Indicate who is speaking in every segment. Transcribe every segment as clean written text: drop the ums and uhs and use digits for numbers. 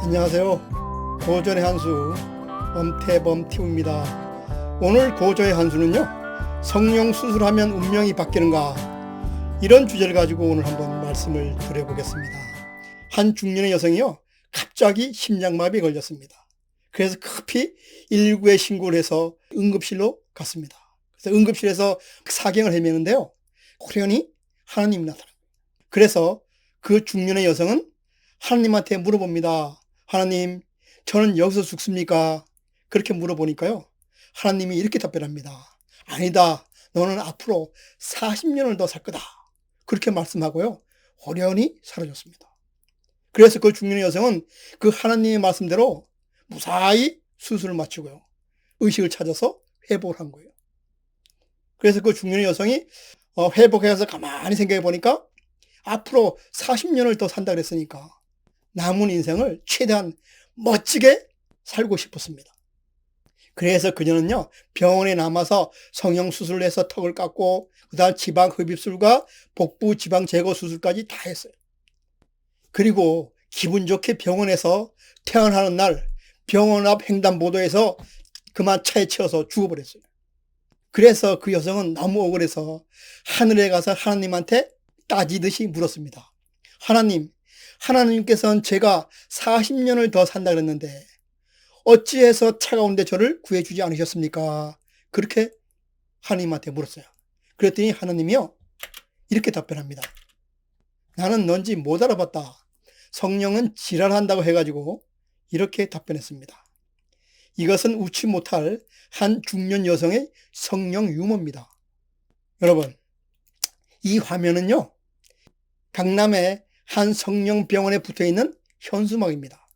Speaker 1: 안녕하세요. 고전의 한수 엄태범TV입니다. 오늘 고전의 한수는요, 성령 수술하면 운명이 바뀌는가, 이런 주제를 가지고 오늘 한번 말씀을 드려보겠습니다. 한 중년의 여성이요, 갑자기 심장마비에 걸렸습니다. 그래서 급히 119에 신고를 해서 응급실로 갔습니다. 그래서 응급실에서 사경을 헤매는데요, 호련히 하나님이 나타납니다. 그래서 그 중년의 여성은 하나님한테 물어봅니다. 하나님, 저는 여기서 죽습니까? 그렇게 물어보니까요, 하나님이 이렇게 답변합니다. 아니다, 너는 앞으로 40년을 더 살 거다. 그렇게 말씀하고요, 호련히 사라졌습니다. 그래서 그 중년의 여성은 그 하나님의 말씀대로 무사히 수술을 마치고요, 의식을 찾아서 회복을 한 거예요. 그래서 그 중년의 여성이 회복해서 가만히 생각해 보니까 앞으로 40년을 더 산다 그랬으니까 남은 인생을 최대한 멋지게 살고 싶었습니다. 그래서 그녀는요, 병원에 남아서 성형수술을 해서 턱을 깎고, 그 다음 지방흡입술과 복부 지방 제거 수술까지 다 했어요. 그리고 기분 좋게 병원에서 퇴원하는 날 병원 앞 횡단보도에서 그만 차에 치여서 죽어버렸어요. 그래서 그 여성은 너무 억울해서 하늘에 가서 하나님한테 따지듯이 물었습니다. 하나님께서는 제가 40년을 더 산다 그랬는데 어찌해서 차가운데 저를 구해주지 않으셨습니까? 그렇게 하나님한테 물었어요. 그랬더니 하나님이요, 이렇게 답변합니다. 나는 넌지 못 알아봤다. 성령은 지랄한다고 해가지고 이렇게 답변했습니다. 이것은 웃지 못할 한 중년 여성의 성령 유머입니다. 여러분, 이 화면은요, 강남의 한 성령병원에 붙어있는 현수막입니다.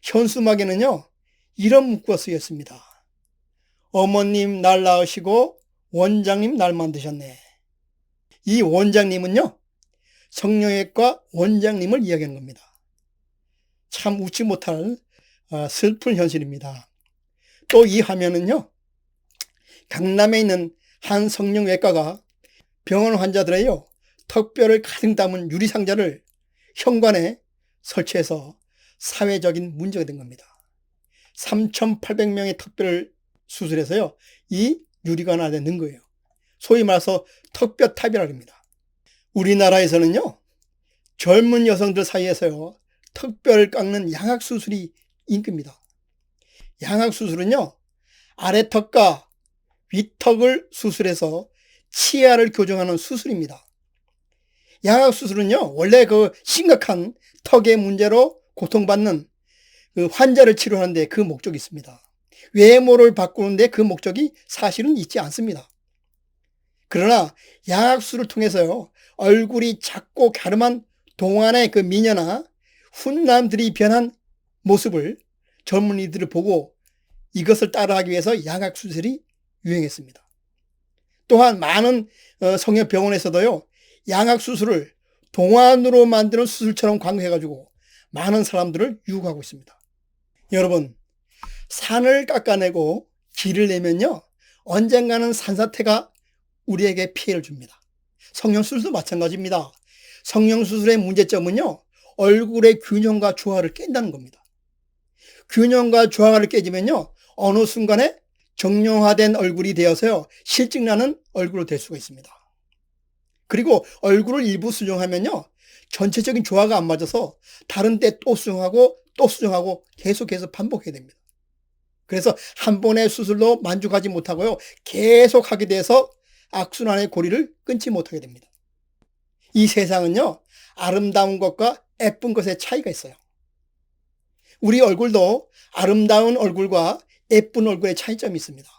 Speaker 1: 현수막에는요, 이런 문구가 쓰여 있습니다. 어머님 날 낳으시고 원장님 날 만드셨네. 이 원장님은요, 성령외과 원장님을 이야기하는 겁니다. 참 웃지 못할 슬픈 현실입니다. 또 이 화면은요, 강남에 있는 한 성령외과가 병원 환자들의요, 턱뼈를 가득 담은 유리상자를 현관에 설치해서 사회적인 문제가 된 겁니다. 3,800명의 턱뼈를 수술해서요, 이 유리관 안에 넣은 거예요. 소위 말해서 턱뼈 탑이라고 합니다. 우리나라에서는요, 젊은 여성들 사이에서요, 턱뼈를 깎는 양악수술이 인기입니다. 양악수술은요, 아래턱과 윗턱을 수술해서 치아를 교정하는 수술입니다. 양악수술은요, 원래 그 심각한 턱의 문제로 고통받는 그 환자를 치료하는데 그 목적이 있습니다. 외모를 바꾸는데 그 목적이 사실은 있지 않습니다. 그러나 양악수술을 통해서요, 얼굴이 작고 갸름한 동안의 그 미녀나 훈남들이 변한 모습을 젊은이들을 보고 이것을 따라하기 위해서 양악수술이 유행했습니다. 또한 많은 성형병원에서도요, 양악수술을 동안으로 만드는 수술처럼 광고해가지고 많은 사람들을 유혹하고 있습니다. 여러분, 산을 깎아내고 길을 내면요, 언젠가는 산사태가 우리에게 피해를 줍니다. 성형수술도 마찬가지입니다. 성형수술의 문제점은요, 얼굴의 균형과 조화를 깬다는 겁니다. 균형과 조화를 깨지면요, 어느 순간에 정형화된 얼굴이 되어서요, 실증나는 얼굴로 될 수가 있습니다. 그리고 얼굴을 일부 수정하면요, 전체적인 조화가 안 맞아서 다른 때 또 수정하고 계속해서 반복해야 됩니다. 그래서 한 번의 수술로 만족하지 못하고요, 계속 하게 돼서 악순환의 고리를 끊지 못하게 됩니다. 이 세상은요, 아름다운 것과 예쁜 것의 차이가 있어요. 우리 얼굴도 아름다운 얼굴과 예쁜 얼굴의 차이점이 있습니다.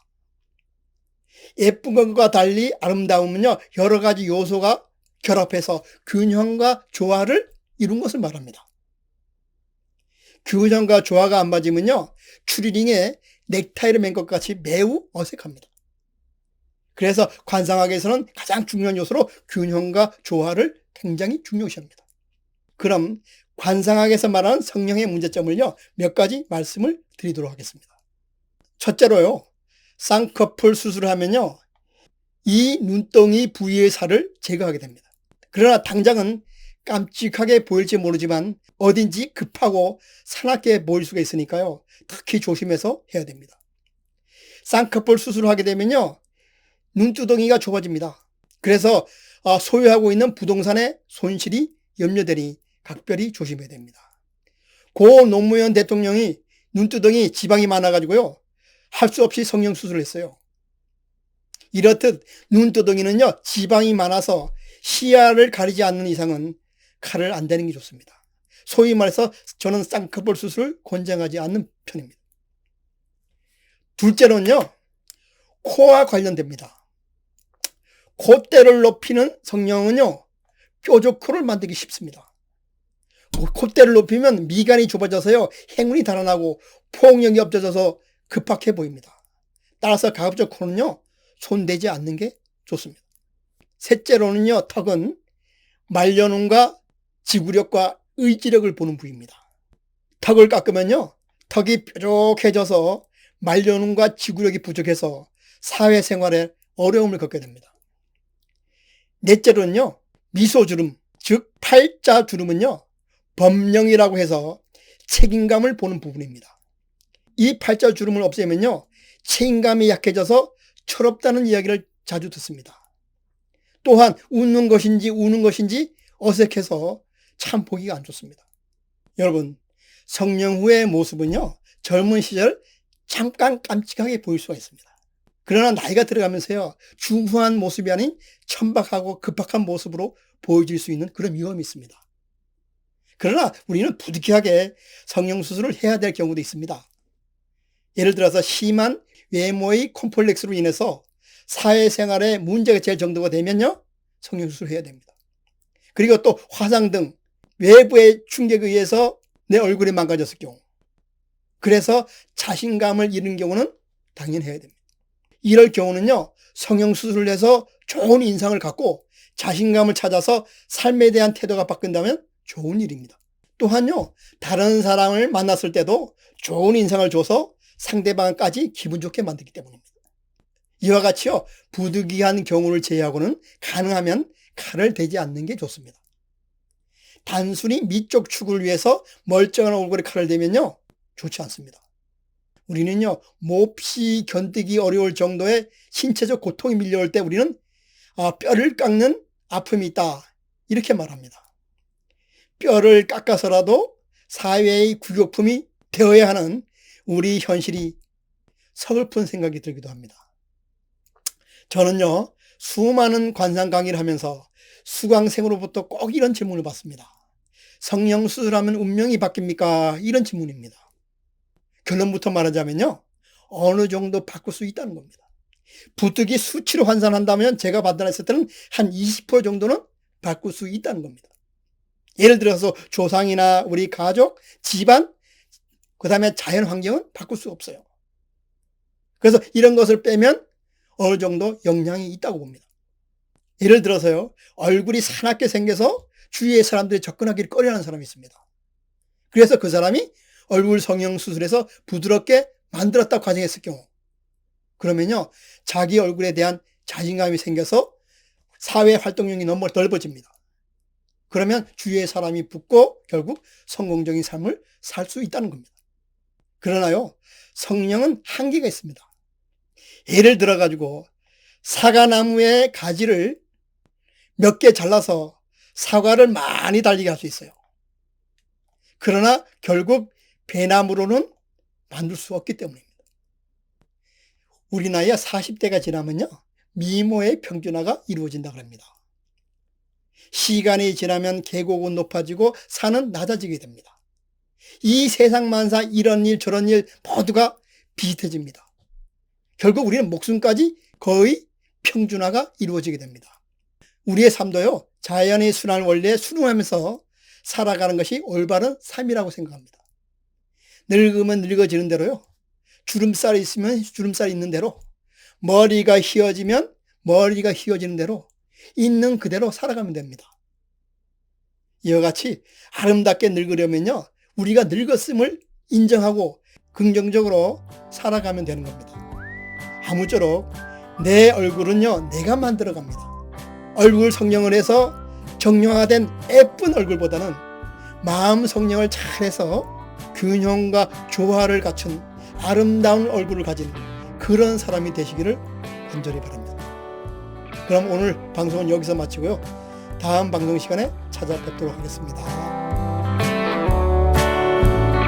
Speaker 1: 예쁜 것과 달리 아름다움은요, 여러 가지 요소가 결합해서 균형과 조화를 이룬 것을 말합니다. 균형과 조화가 안 맞으면요, 추리닝에 넥타이를 맨 것 같이 매우 어색합니다. 그래서 관상학에서는 가장 중요한 요소로 균형과 조화를 굉장히 중요시합니다. 그럼 관상학에서 말하는 성령의 문제점을요, 몇 가지 말씀을 드리도록 하겠습니다. 첫째로요, 쌍꺼풀 수술을 하면요, 이 눈덩이 부위의 살을 제거하게 됩니다. 그러나 당장은 깜찍하게 보일지 모르지만 어딘지 급하고 사납게 보일 수가 있으니까요. 특히 조심해서 해야 됩니다. 쌍꺼풀 수술을 하게 되면요. 눈두덩이가 좁아집니다. 그래서 소유하고 있는 부동산의 손실이 염려되니 각별히 조심해야 됩니다. 고 노무현 대통령이 눈두덩이 지방이 많아가지고요. 할 수 없이 성형수술을 했어요. 이렇듯 눈두덩이는요. 지방이 많아서 시야를 가리지 않는 이상은 칼을 안 대는 게 좋습니다. 소위 말해서 저는 쌍꺼풀 수술을 권장하지 않는 편입니다. 둘째로는요. 코와 관련됩니다. 콧대를 높이는 성형은요. 뾰족 코를 만들기 쉽습니다. 콧대를 높이면 미간이 좁아져서요. 행운이 달아나고 포옹력이 없어져서 급박해 보입니다. 따라서 가급적 코는요. 손대지 않는 게 좋습니다. 셋째로는요. 턱은 말려눔과 지구력과 의지력을 보는 부위입니다. 턱을 깎으면요. 턱이 뾰족해져서 말려눔과 지구력이 부족해서 사회생활에 어려움을 겪게 됩니다. 넷째로는요. 미소주름, 즉 팔자주름은요. 범령이라고 해서 책임감을 보는 부분입니다. 이 팔자주름을 없애면요. 책임감이 약해져서 철없다는 이야기를 자주 듣습니다. 또한 웃는 것인지 우는 것인지 어색해서 참 보기가 안 좋습니다. 여러분, 성령 후의 모습은요. 젊은 시절 잠깐 깜찍하게 보일 수가 있습니다. 그러나 나이가 들어가면서요. 중후한 모습이 아닌 천박하고 급박한 모습으로 보여질 수 있는 그런 위험이 있습니다. 그러나 우리는 부득이하게 성형수술을 해야 될 경우도 있습니다. 예를 들어서 심한 외모의 콤플렉스로 인해서 사회생활에 문제가 될 정도가 되면요. 성형수술을 해야 됩니다. 그리고 또 화상 등 외부의 충격에 의해서 내 얼굴이 망가졌을 경우, 그래서 자신감을 잃은 경우는 당연히 해야 됩니다. 이럴 경우는요. 성형수술을 해서 좋은 인상을 갖고 자신감을 찾아서 삶에 대한 태도가 바뀐다면 좋은 일입니다. 또한요. 다른 사람을 만났을 때도 좋은 인상을 줘서 상대방까지 기분 좋게 만들기 때문입니다. 이와 같이요. 부득이한 경우를 제외하고는 가능하면 칼을 대지 않는 게 좋습니다. 단순히 미적 축을 위해서 멀쩡한 얼굴에 칼을 대면요. 좋지 않습니다. 우리는요. 몹시 견디기 어려울 정도의 신체적 고통이 밀려올 때 우리는 뼈를 깎는 아픔이 있다. 이렇게 말합니다. 뼈를 깎아서라도 사회의 구격품이 되어야 하는 우리 현실이 서글픈 생각이 들기도 합니다. 저는요. 수많은 관상 강의를 하면서 수강생으로부터 꼭 이런 질문을 받습니다. 성형수술하면 운명이 바뀝니까? 이런 질문입니다. 결론부터 말하자면요. 어느 정도 바꿀 수 있다는 겁니다. 부득이 수치로 환산한다면 제가 판단했을 때는 한 20% 정도는 바꿀 수 있다는 겁니다. 예를 들어서 조상이나 우리 가족, 집안, 그 다음에 자연 환경은 바꿀 수 없어요. 그래서 이런 것을 빼면 어느 정도 영향이 있다고 봅니다. 예를 들어서요. 얼굴이 사납게 생겨서 주위의 사람들이 접근하기를 꺼려하는 사람이 있습니다. 그래서 그 사람이 얼굴 성형수술해서 부드럽게 만들었다고 가정했을 경우, 그러면요. 자기 얼굴에 대한 자신감이 생겨서 사회 활동력이 너무 넓어집니다. 그러면 주위의 사람이 붙고 결국 성공적인 삶을 살 수 있다는 겁니다. 그러나요. 성령은 한계가 있습니다. 예를 들어가지고 사과나무의 가지를 몇 개 잘라서 사과를 많이 달리게 할 수 있어요. 그러나 결국 배나무로는 만들 수 없기 때문입니다. 우리 나이가 40대가 지나면요. 미모의 평준화가 이루어진다고 합니다. 시간이 지나면 계곡은 높아지고 산은 낮아지게 됩니다. 이 세상만사 이런 일 저런 일 모두가 비슷해집니다. 결국 우리는 목숨까지 거의 평준화가 이루어지게 됩니다. 우리의 삶도요. 자연의 순환 원리에 순응하면서 살아가는 것이 올바른 삶이라고 생각합니다. 늙으면 늙어지는 대로요. 주름살이 있으면 주름살이 있는 대로, 머리가 휘어지면 머리가 휘어지는 대로 있는 그대로 살아가면 됩니다. 이와 같이 아름답게 늙으려면요. 우리가 늙었음을 인정하고 긍정적으로 살아가면 되는 겁니다. 아무쪼록 내 얼굴은요. 내가 만들어갑니다. 얼굴 성형을 해서 정형화된 예쁜 얼굴보다는 마음 성령을 잘해서 균형과 조화를 갖춘 아름다운 얼굴을 가진 그런 사람이 되시기를 간절히 바랍니다. 그럼 오늘 방송은 여기서 마치고요. 다음 방송 시간에 찾아뵙도록 하겠습니다.